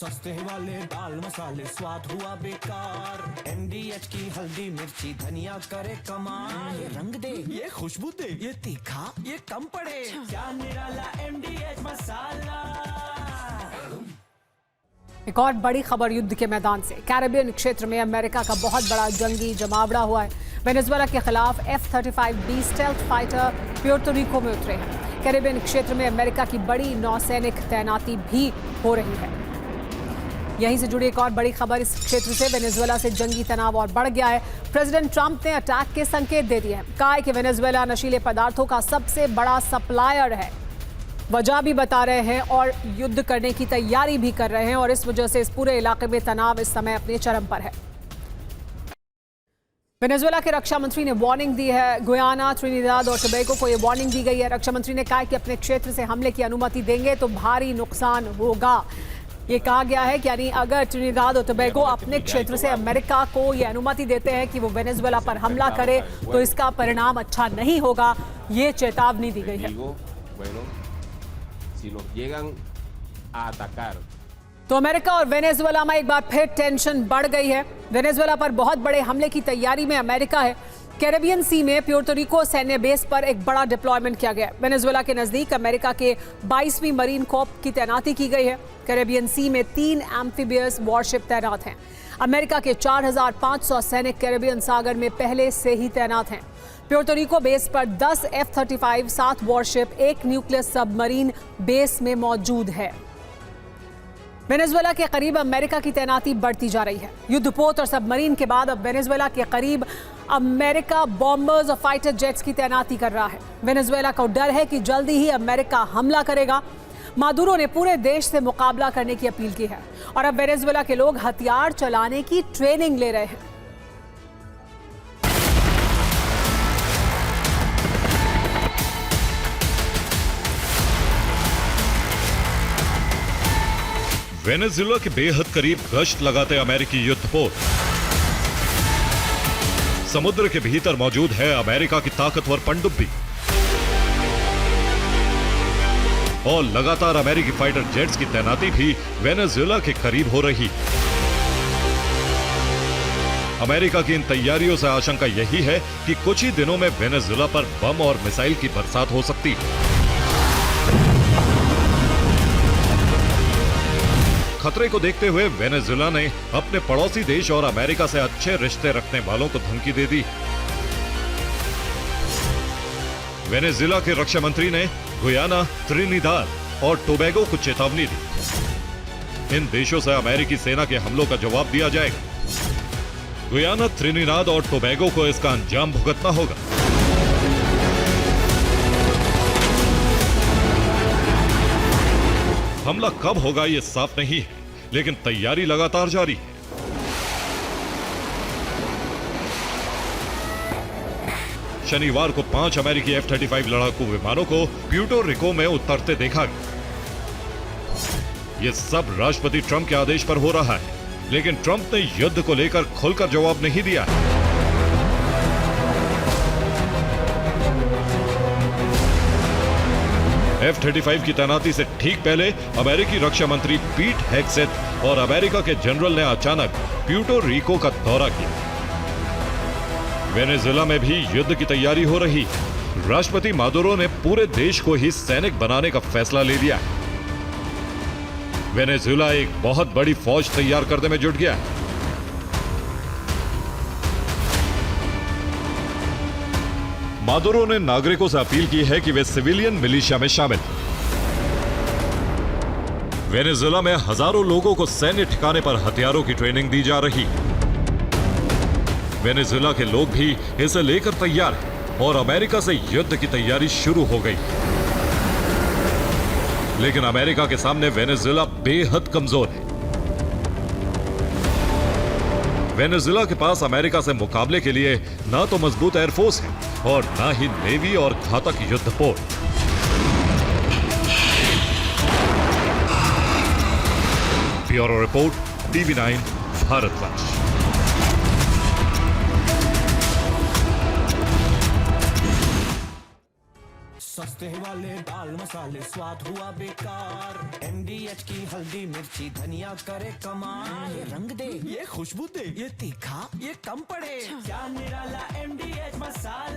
सस्ते वाले दाल मसाले स्वाद हुआ बेकार। MDH की हल्दी मिर्ची धनिया करे कमाल। ये रंग दे, ये खुशबू दे, ये तीखा, ये कम पड़े। क्या निराला MDH मसाला। एक और बड़ी खबर युद्ध के मैदान से। कैरेबियन क्षेत्र में अमेरिका का बहुत बड़ा जंगी जमावड़ा हुआ है। वेनेजुएला के खिलाफ F-35B stealth fighter Puerto Rico में उतरे हैं। कैरेबियन क्षेत्र में अमेरिका की बड़ी नौसैनिक तैनाती भी हो रही है। यहीं से जुड़ी एक और बड़ी खबर इस क्षेत्र से। वेनेजुएला से जंगी तनाव और बढ़ गया है। प्रेसिडेंट ट्रंप ने अटैक के संकेत दे दिए हैं। कहा है कि वेनेजुएला नशीले पदार्थों का सबसे बड़ा सप्लायर है। वजह भी बता रहे हैं और युद्ध करने की तैयारी भी कर रहे हैं और इस वजह से इस पूरे इलाके में तनाव इस समय अपने चरम पर है। वेनेजुएला के रक्षा मंत्री ने वार्निंग दी है। गुयाना, त्रिनिदाद और टोबैगो को यह वार्निंग दी गई है। रक्षा मंत्री ने कहा कि अपने क्षेत्र से हमले की अनुमति देंगे तो भारी नुकसान होगा। ये कहा गया है कि यानी अगर त्रिनिदाद और टोबैगो अपने क्षेत्र से अमेरिका को यह अनुमति देते हैं कि वो वेनेजुएला पर हमला करे तो इसका परिणाम अच्छा नहीं होगा। ये चेतावनी दी गई है। तो अमेरिका और वेनेजुएला में एक बार फिर टेंशन बढ़ गई है। वेनेजुएला पर बहुत बड़े हमले की तैयारी में अमेरिका है। कैरेबियन सी में प्यूर्तो रिको सैन्य बेस पर एक बड़ा डिप्लॉयमेंट किया गया है। वेनेजुएला के नजदीक अमेरिका के 22वीं मरीन कॉर्प की तैनाती की गई है। कैरेबियन सी में 3 एम्फीबियस वॉरशिप तैनात हैं। अमेरिका के 4500 सैनिक कैरेबियन सागर में पहले से ही तैनात हैं। प्यूर्तो रिको बेस पर 10 F-35, 7 worship, 1 nuclear submarine base में मौजूद है। वेनेजुएला के करीब अमेरिका की तैनाती बढ़ती जा रही है। युद्धपोत और सबमरीन के बाद अब वेनेजुएला के करीब अमेरिका बॉम्बर्स और फाइटर जेट्स की तैनाती कर रहा है। वेनेजुएला को डर है कि जल्दी ही अमेरिका हमला करेगा। मादुरो ने पूरे देश से मुकाबला करने की अपील की है और अब वेनेजुएला के लोग हथियार चलाने की ट्रेनिंग ले रहे हैं। वेनेजुएला के बेहद करीब गश्त लगाते अमेरिकी युद्धपोत। समुद्र के भीतर मौजूद है अमेरिका की ताकतवर पनडुब्बी और लगातार अमेरिकी फाइटर जेट्स की तैनाती भी वेनेजुएला के करीब हो रही। अमेरिका की इन तैयारियों से आशंका यही है कि कुछ ही दिनों में वेनेजुएला पर बम और मिसाइल की बरसात हो सकती है। खतरे को देखते हुए वेनेजुएला ने अपने पड़ोसी देश और अमेरिका से अच्छे रिश्ते रखने वालों को धमकी दे दी। वेनेजुएला के रक्षा मंत्री ने गुयाना, त्रिनिदाद और टोबैगो को चेतावनी दी। इन देशों से अमेरिकी सेना के हमलों का जवाब दिया जाएगा। गुयाना, त्रिनिदाद और टोबैगो को इसका अंजाम भुगतना होगा। हमला कब होगा ये साफ नहीं है, लेकिन तैयारी लगातार जारी है। शनिवार को 5 अमेरिकी F-35 लड़ाकू विमानों को प्यूर्तो रिको में उतरते देखा गया। ये सब राष्ट्रपति ट्रंप के आदेश पर हो रहा है, लेकिन ट्रंप ने युद्ध को लेकर खुलकर जवाब नहीं दिया है। F-35 की तैनाती से ठीक पहले अमेरिकी रक्षा मंत्री पीट हेग्सेथ और अमेरिका के जनरल ने अचानक प्यूर्तो रिको का दौरा किया। वेनेजुएला में भी युद्ध की तैयारी हो रही है। राष्ट्रपति मादुरो ने पूरे देश को ही सैनिक बनाने का फैसला ले लिया है। वेनेजुएला एक बहुत बड़ी फौज तैयार करने में जुट गया है। मादुरो ने नागरिकों से अपील की है कि वे सिविलियन मिलिशिया में शामिल हों। वेनेजुएला में हजारों लोगों को सैन्य ठिकाने पर हथियारों की ट्रेनिंग दी जा रही है। वेनेजुएला के लोग भी इसे लेकर तैयार हैं और अमेरिका से युद्ध की तैयारी शुरू हो गई। लेकिन अमेरिका के सामने वेनेजुएला बेहद कमजोर है। वेनेजुएला के पास अमेरिका से मुकाबले के लिए ना तो मजबूत एयरफोर्स है और ना ही नेवी और घातक युद्धपोत। Bureau report, TV9 Bharatvarsh. सस्ते वाले दाल मसाले स्वाद हुआ बेकार। MDH की हल्दी मिर्ची धनिया करे कमाल। ये रंग दे, ये खुशबू दे, ये तीखा, ये कम पड़े। क्या निराला MDH मसाला।